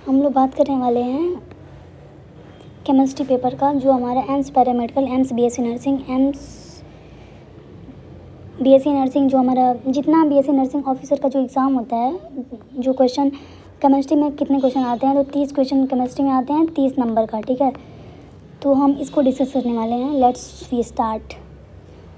हम लोग बात करने वाले हैं केमिस्ट्री पेपर का, जो हमारा AIIMS paramedical, AIIMS BSc nursing, AIIMS BSc nursing, जो हमारा जितना बीएससी नर्सिंग ऑफिसर का जो एग्ज़ाम होता है, जो क्वेश्चन केमिस्ट्री में कितने क्वेश्चन आते हैं, तो 30 क्वेश्चन केमिस्ट्री में आते हैं 30 नंबर का, ठीक है। तो हम इसको डिस्कस करने वाले हैं। Let's we start.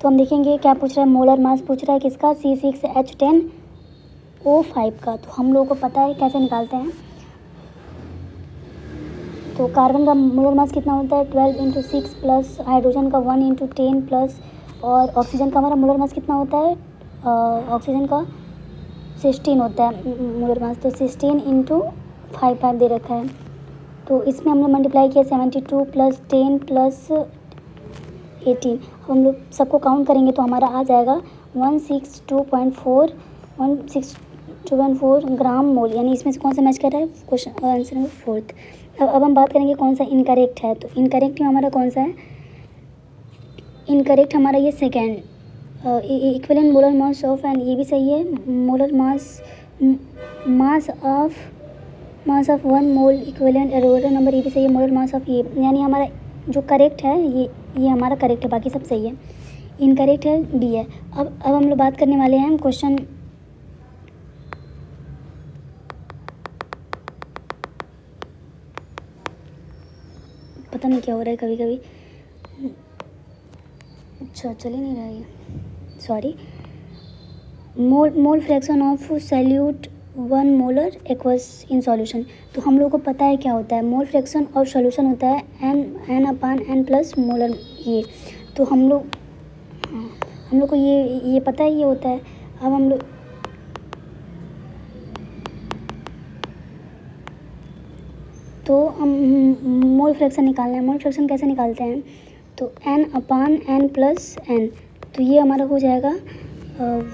तो हम देखेंगे क्या पूछ रहा है। मोलर मास पूछ रहा है किसका, C6H10O5 का। तो हम लोगों को पता है कैसे निकालते हैं। तो कार्बन का मोलर मास कितना होता है, 12 × 6 प्लस हाइड्रोजन का 1 × 10 प्लस, और ऑक्सीजन का हमारा मोलर मास कितना होता है, ऑक्सीजन का 16 होता है मोलर मास। तो 16 × 5 दे रखा है। तो इसमें हम लोग मल्टीप्लाई किया 72 प्लस 10 प्लस 18। हम लोग सबको काउंट करेंगे तो हमारा आ जाएगा 162.4 ग्राम मोल, यानी इसमें से कौन सा मैच कर रहा है, क्वेश्चन आंसर नंबर 4। अब हम बात करेंगे कौन सा इनकरेक्ट है। तो इनकरेक्ट में हमारा कौन सा है, इनकरेक्ट हमारा ये second, equivalent molar mass of, and ये भी सही है। Molar mass of 1 mole equivalent एरोटर नंबर, ये भी सही है। मोलर मास ऑफ ये, यानी हमारा जो करेक्ट है ये हमारा करेक्ट है, बाकी सब सही है। इनकरेक्ट है बी है। अब हम लोग बात करने वाले हैं क्वेश्चन पता नहीं क्या हो रहा है कभी कभी, अच्छा चल ही नहीं रहा है, sorry. Mole fraction of salute 1 molar aqueous in solution. तो हम लोग को पता है क्या होता है, मोल फ्रैक्शन ऑफ सॉल्यूशन होता है n/n प्लस मोलर ये। तो हम लोग को ये पता है ये होता है। अब हम लोग तो हम मोल फ्रैक्शन निकालना है। मोल फ्रैक्शन कैसे निकालते हैं, तो n/n प्लस n। तो ये हमारा हो जाएगा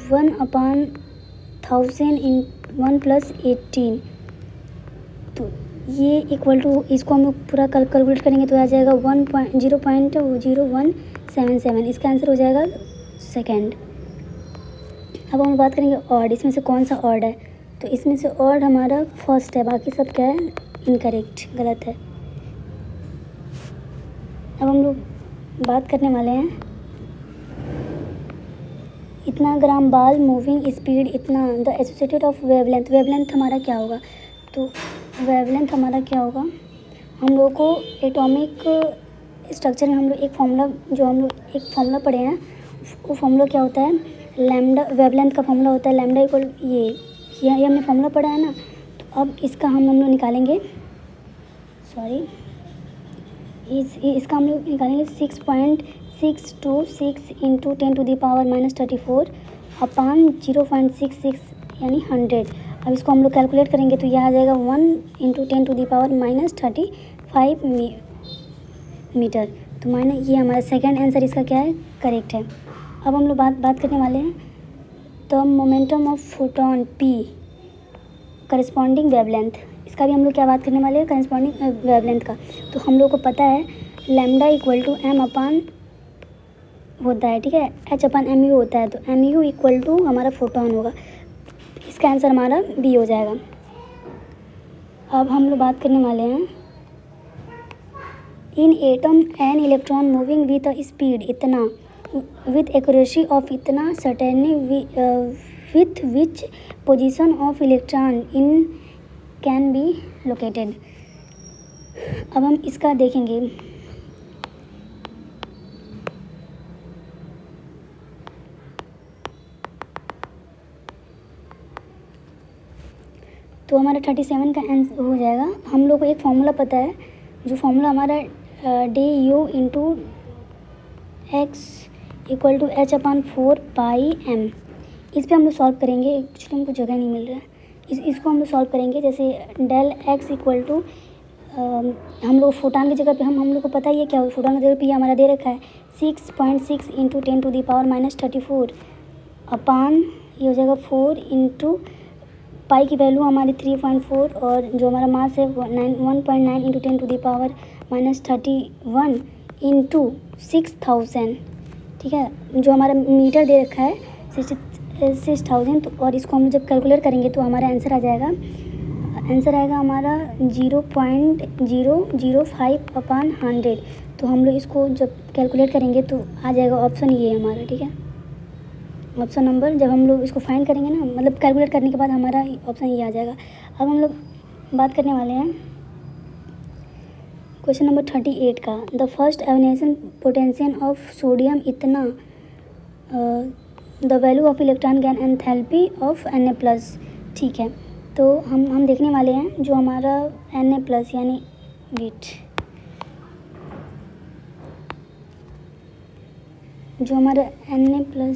1/1000 इन 1 प्लस 18। तो ये इक्वल टू, इसको हम लोग पूरा कैलकुलेट करेंगे तो आ जाएगा 0.0177। इसका आंसर हो जाएगा सेकेंड। अब हम बात करेंगे ऑड, इसमें से कौन सा ऑड है। तो इसमें से ऑड हमारा फर्स्ट है, बाकी सब क्या है, इनकरेक्ट, गलत है। अब हम लोग बात करने वाले हैं इतना ग्राम बाल मूविंग स्पीड इतना, the associated of wavelength. Wavelength हमारा क्या होगा, तो वेवलेंथ हमारा क्या होगा, हम लोगों को एटॉमिक स्ट्रक्चर में हम लोग एक फार्मूला पढ़े हैं। वो फार्मूला क्या होता है, लैम्डा। वेवलेंथ का फार्मूला होता है लैम्डा इक्वल ये हमने फार्मूला पढ़ा है ना। तो अब इसका हम लोग निकालेंगे, सॉरी, इसका हम लोग निकालेंगे 6.626 × 10⁻⁻34 अपान 0.66 यानी 100। अब इसको हम लोग कैलकुलेट करेंगे तो यह आ जाएगा 1 × 10⁻⁻35 मीटर। तो माने ये हमारा सेकंड आंसर इसका क्या है, करेक्ट है। अब हम लोग बात करने वाले हैं तो momentum of photon p corresponding wavelength. इसका भी हम लोग क्या बात करने वाले हैं, करस्पॉन्डिंग वेवलेंथ का। तो हम लोग को पता है लैम्डा इक्वल टू m/, होता है, ठीक है, h/mu होता है। तो mu इक्वल टू हमारा फोटोन होगा। इसका आंसर हमारा बी हो जाएगा। अब हम लोग बात करने वाले हैं in atom an electron moving with a speed इतना, विथ एक्यूरेसी ऑफ इतना, certainly with which position of electron in can be located. अब हम इसका देखेंगे। तो हमारा 37 का आंसर हो जाएगा। हम लोग को एक फार्मूला पता है, जो फार्मूला हमारा du × x equal to h/4πm। इस पे हम लोग सॉल्व करेंगे। एक्चुअली हमको जगह नहीं मिल रहा है, इसको हम लोग सॉल्व करेंगे। जैसे डेल x इक्वल टू, हम लोग फोटान की जगह पे हम लोग को पता ही है क्या हो, फोटान की जगह पे हमारा दे रखा है 6.6 × 10⁻⁻34 अपान, ये हो जाएगा 4 × पाई की वैल्यू हमारी 3.4, और जो हमारा मास है 1.9 × 10⁻31 × 6000, ठीक है। जो हमारा मीटर दे रखा है 6000। तो और इसको हम जब कैलकुलेट करेंगे तो हमारा आंसर आ जाएगा आंसर आएगा हमारा 0.005/100। तो हम लोग इसको जब कैलकुलेट करेंगे तो आ जाएगा ऑप्शन ये हमारा, ठीक है। ऑप्शन नंबर जब हम लोग इसको फाइंड करेंगे ना, मतलब कैलकुलेट करने के बाद हमारा ऑप्शन ये आ जाएगा। अब हम लोग बात करने वाले हैं क्वेश्चन नंबर 38 का। The first ionisation potential of sodium इतना the value of electron gain enthalpy of Na+। ठीक है, तो हम देखने वाले हैं जो हमारा Na+ यानी वेट, जो हमारा Na+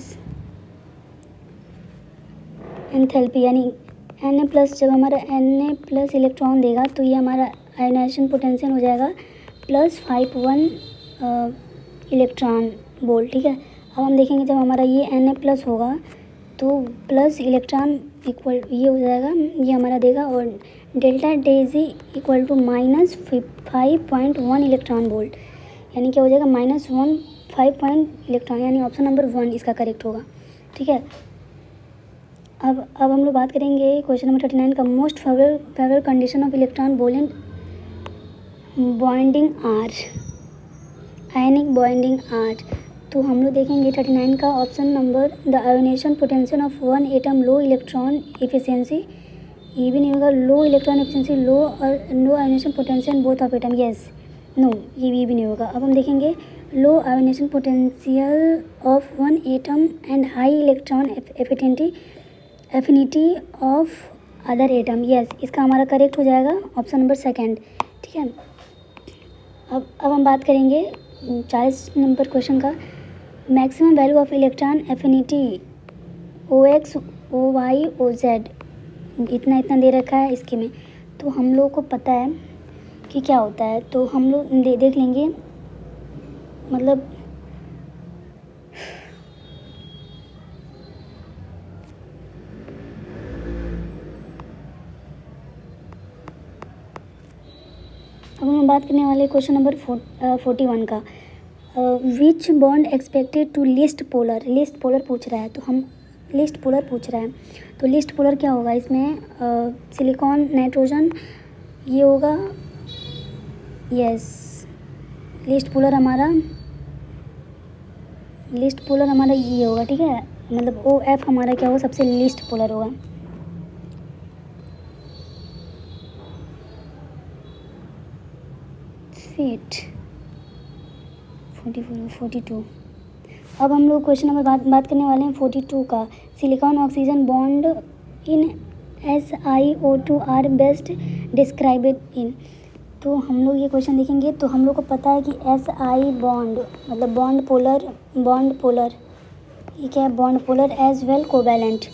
एंथैल्पी यानी Na+ जब हमारा Na+ इलेक्ट्रॉन देगा तो ये हमारा आयनाइजेशन पोटेंशियल हो जाएगा +51 इलेक्ट्रॉन वोल्ट, ठीक है। अब हम देखेंगे जब हमारा ये Na+ होगा तो प्लस इलेक्ट्रॉन इक्वल ये हो जाएगा, ये हमारा देगा, और delta G equal to -5.1 electron volt, यानी क्या हो जाएगा -5 इलेक्ट्रॉन, यानी ऑप्शन नंबर 1 इसका करेक्ट होगा, ठीक है। अब हम लोग बात करेंगे क्वेश्चन नंबर 39 का। Most favourable condition of electron covalent bonding are, ionic bonding are. तो हम लोग देखेंगे 39 का option number the ionisation potential of one atom low electron efficiency, ये भी नहीं होगा, लो इलेक्ट्रॉन एफिशिएंसी लो और no ionisation potential both of atom, yes no, ये भी नहीं होगा। अब हम देखेंगे low ionisation potential of one atom and high electron affinity of other atom, yes, इसका हमारा करेक्ट हो जाएगा ऑप्शन नंबर 2, ठीक है। अब हम बात करेंगे 40 नंबर क्वेश्चन का। Maximum value of electron affinity OX OY OZ इतना दे रखा है इसके में, तो हम लोग को पता है कि क्या होता है, तो हम लोग देख लेंगे, मतलब अब हम बात करने वाले क्वेश्चन नंबर 41 का। Which bond expected to least polar, least polar पूछ रहा है, तो हम लिस्ट पोलर पूछ रहा है, तो लिस्ट पोलर क्या होगा इसमें, सिलिकॉन नाइट्रोजन ये होगा, यस, लिस्ट पोलर हमारा ये होगा, ठीक है, मतलब OF हमारा क्या होगा, सबसे लिस्ट पोलर होगा। फिट 44 42। अब हम लोग क्वेश्चन नंबर बात करने वाले हैं 42 का। Silicon oxygen bond in SiO2 are best described in. तो हम लोग ये क्वेश्चन देखेंगे तो हम लोग को पता है कि Si बॉन्ड मतलब बॉन्ड पोलर ये क्या है, bond polar as well covalent,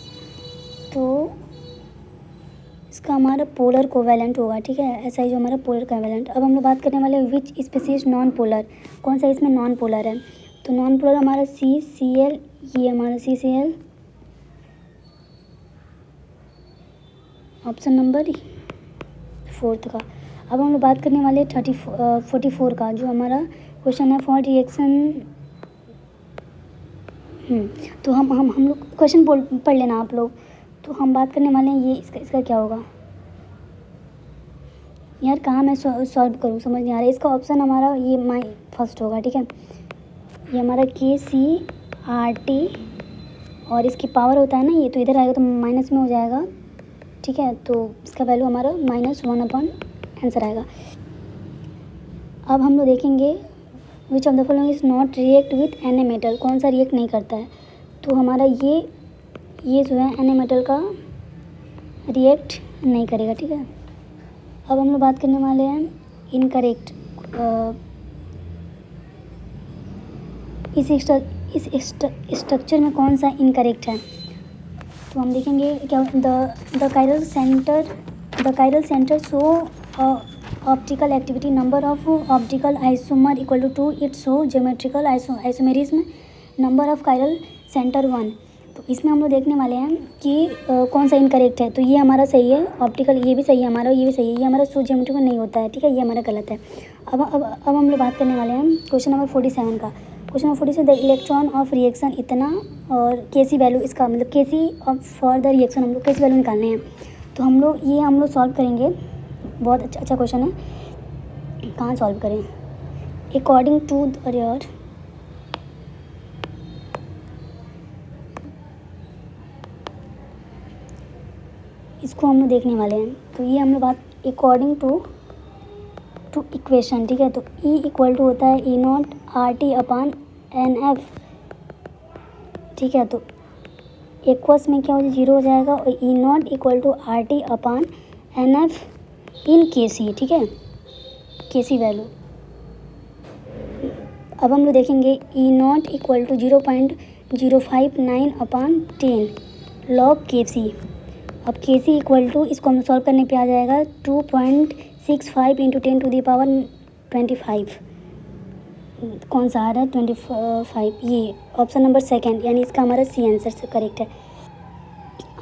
तो इसका हमारा पोलर कोवैलेंट होगा, ठीक है, SI जो हमारा पोलर कोवैलेंट। अब हम लोग बात करने वाले विच स्पीसीज नॉन पोलर, कौन सा इसमें नॉन पोलर है, तो नॉन पोलर हमारा CCl, ये हमारा CCl ऑप्शन नंबर 4 का। अब हम लोग बात करने वाले 44 का, जो हमारा क्वेश्चन है फॉर रिएक्शन। तो हम लोग क्वेश्चन पढ़ लेना आप लोग। तो हम बात करने वाले हैं ये इसका क्या होगा यार, कहाँ मैं सॉल्व करूँ, समझ नहीं आ रहा है। इसका ऑप्शन हमारा ये माई फर्स्ट होगा, ठीक है, ये हमारा KCRT और इसकी पावर होता है ना ये, तो इधर आएगा तो माइनस में हो जाएगा, ठीक है, तो इसका वैल्यू हमारा -1 आंसर आएगा। अब हम लोग देखेंगे विच of the following is not react with Na metal, कौन सा रिएक्ट नहीं करता है, तो हमारा ये जो है Na मेटल का रिएक्ट नहीं करेगा, ठीक है। अब हम लोग बात करने वाले हैं इनकरेक्ट, इस स्ट्रक्चर में कौन सा इनकरेक्ट है, तो हम देखेंगे क्या the chiral centre show optical activity number of optical isomer equal to its show geometrical isomerism number of chiral centre 1। तो इसमें हम लोग देखने वाले हैं कि कौन सा इनकरेक्ट है, तो ये हमारा सही है, ऑप्टिकल ये भी सही है हमारा, ये भी सही है, ये हमारा शो ज्योमेट्रिकल नहीं होता है, ठीक है, ये हमारा गलत है। अब हम लोग बात करने वाले हैं क्वेश्चन नंबर 47 का। Question number 47 the electron of reaction इतना और Kc वैल्यू, इसका मतलब Kc फॉर द रिएक्शन हम लोग Kc वैल्यू निकालने हैं। तो हम लोग सॉल्व करेंगे। बहुत अच्छा क्वेश्चन है, कहाँ सॉल्व करें। अकॉर्डिंग टू द इसको हम लोग देखने वाले हैं। तो ये हम लोग बात अकॉर्डिंग टू इक्वेशन, ठीक है। तो E इक्वल टू होता है E0 RT/NF, ठीक है। तो एक्वस में क्या हो जाए, 0 हो जाएगा, और E0 equal to RT/NF in KC, ठीक है, KC वैल्यू। अब हम लोग देखेंगे E0 equal to 0.059/10 log KC। अब KC इक्वल टू, इसको हम सॉल्व करने पे आ जाएगा 2.65 × 10⁻25। कौन सा आ रहा है, 25, ये ऑप्शन नंबर सेकंड, यानी इसका हमारा सी आंसर से करेक्ट है।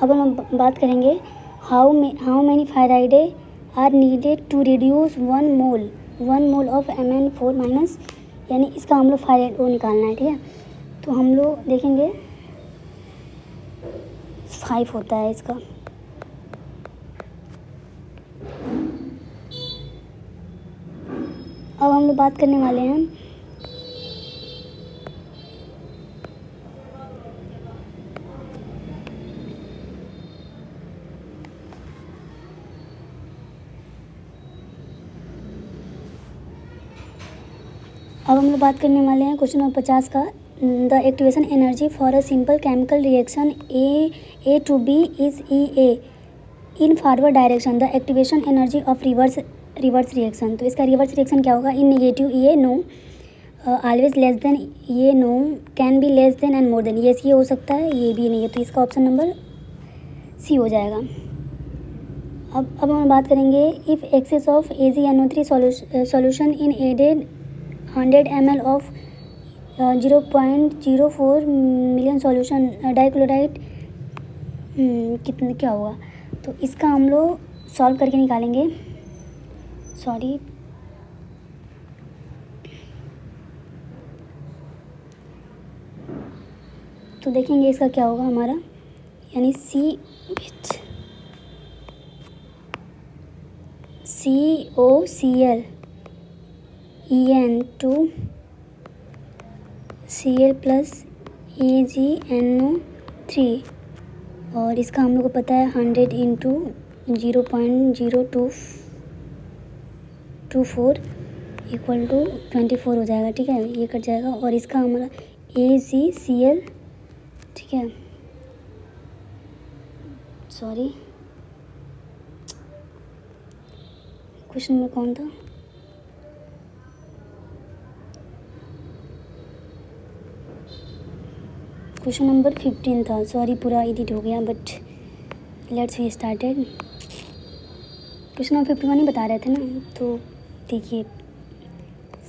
अब हम बात करेंगे how many faradays are needed to reduce 1 mole of Mn4-, यानी इसका हम लोग फायराइड वो निकालना है, ठीक है। तो हम लोग देखेंगे 5 होता है इसका। अब हम लोग बात करने वाले हैं क्वेश्चन नंबर 50 का। The activation energy for a simple chemical reaction A to B is EA in forward direction. The activation energy of reverse reaction. तो इसका रिवर्स रिएक्शन क्या होगा, in negative EA no, always less than EA no, can be less than and more than yes ये हो सकता है, ये भी नहीं है। तो इसका ऑप्शन नंबर C हो जाएगा। अब हम बात करेंगे if excess of AgNO3 solution in added 100 ml of 0.04 million solution dichloride कितने क्या होगा। तो इसका हम लोग सॉल्व करके निकालेंगे। तो देखेंगे इसका क्या होगा हमारा, यानी COCl En2Cl प्लस AgNO3, और इसका हम लोग को पता है 100 × 0.0224 इक्वल टू 24 हो जाएगा, ठीक है, ये कट जाएगा। और इसका हमारा AgCl, ठीक है, क्वेश्चन नंबर कौन था, क्वेश्चन नंबर 15 था, पूरा एडिट हो गया, but let's we started. Question number 51 ही बता रहे थे ना। तो देखिए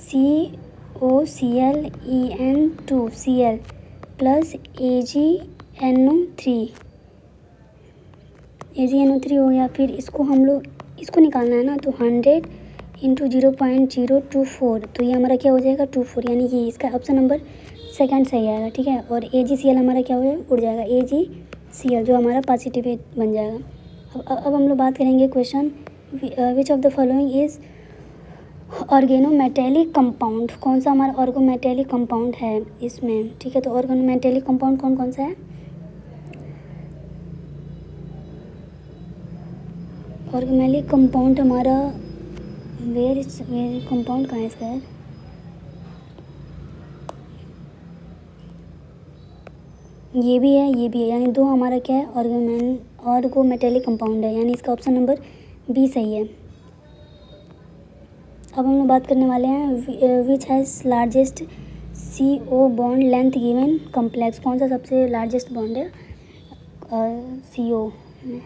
COCl En2Cl प्लस AgNO3 हो गया। फिर इसको हम लोग इसको निकालना है ना, तो 100 × 0.024, तो ये हमारा क्या हो जाएगा 24, यानी ये इसका ऑप्शन नंबर सेकंड सही आएगा, ठीक है। और AgCl हमारा क्या हो जाएगा, उड़ जाएगा, AgCl जो हमारा पॉजिटिव बन जाएगा। अब हम लोग बात करेंगे question which of the following is organometallic compound. कौन सा हमारा ऑर्गोमेटेलिक कंपाउंड है इसमें, ठीक है। तो ऑर्गेनोमेटेलिक कंपाउंड कौन कौन सा है, ऑर्गेनोमेटेलिक कंपाउंड हमारा वेयर कंपाउंड कहाँ है इसका यार, ये भी है, यानी दो हमारा क्या है, ऑर्गोमेटेलिक कंपाउंड है, यानी इसका ऑप्शन नंबर B सही है। अब हम लोग बात करने वाले हैं which has largest CO bond length given complex. कौन सा सबसे लार्जेस्ट बॉन्ड है CO में।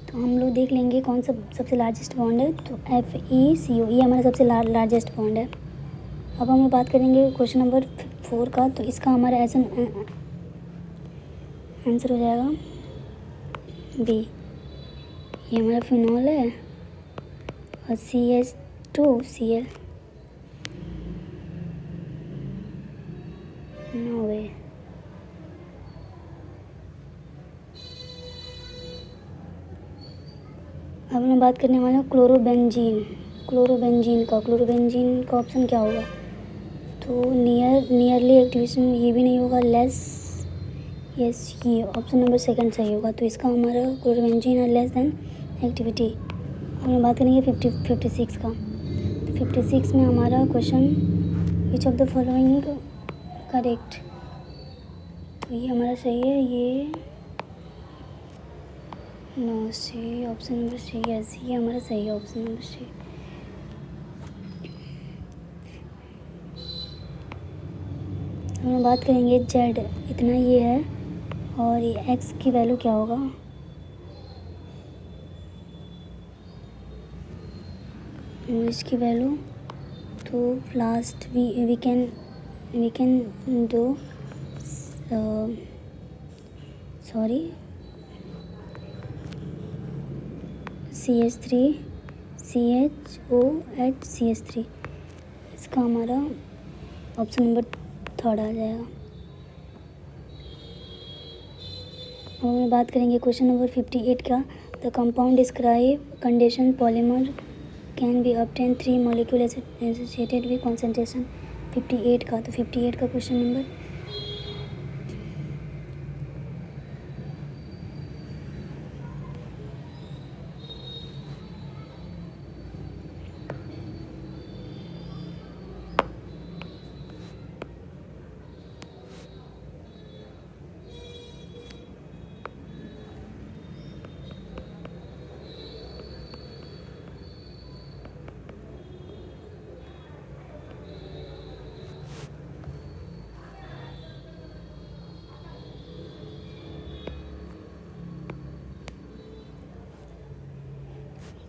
तो हम लोग देख लेंगे कौन सा सबसे लार्जेस्ट बॉन्ड है। तो FeCO ये हमारा सबसे लार्जेस्ट बॉन्ड है। अब हम लोग बात करेंगे क्वेश्चन नंबर 4 का। तो इसका हमारा आंसर हो जाएगा B। ये हमारा फिनॉल है और CH2Cl, नो वे। अब मैं बात करने वाला हूँ क्लोरोबेंजीन का ऑप्शन क्या होगा? तो नियरली एक्टिवेशन ये भी नहीं होगा, लेस, यस ये ऑप्शन नंबर सेकंड सही होगा। तो इसका हमारा क्लोरोबेंजीन है लेस देन एक्टिविटी। अब हम बात करेंगे 56 का। तो 56 में हमारा question which of the following correct, तो ये हमारा सही है, ये no C option number C, yes ये हमारा सही है ऑप्शन नंबर सी। हम बात करेंगे जेड, इतना ये है और ये एक्स की वैल्यू क्या होगा? इसकी वैल्यू तो last we can do sorry CH3 CHOH CH3, इसका हमारा ऑप्शन नंबर थर्ड आ जाएगा। अब हम बात करेंगे क्वेश्चन नंबर 58 का। The compound describe condition polymer can be obtain 3 molecule associated with concentration 58 का। तो 58 का क्वेश्चन नंबर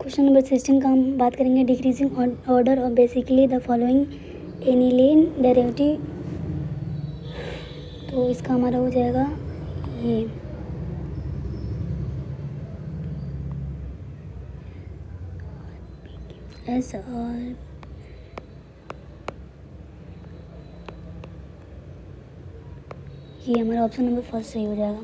क्वेश्चन नंबर 16 का हम बात करेंगे decreasing order of basically the following aniline derivative. तो इसका हमारा हो जाएगा ये एस और ये हमारा ऑप्शन नंबर फर्स्ट सही हो जाएगा।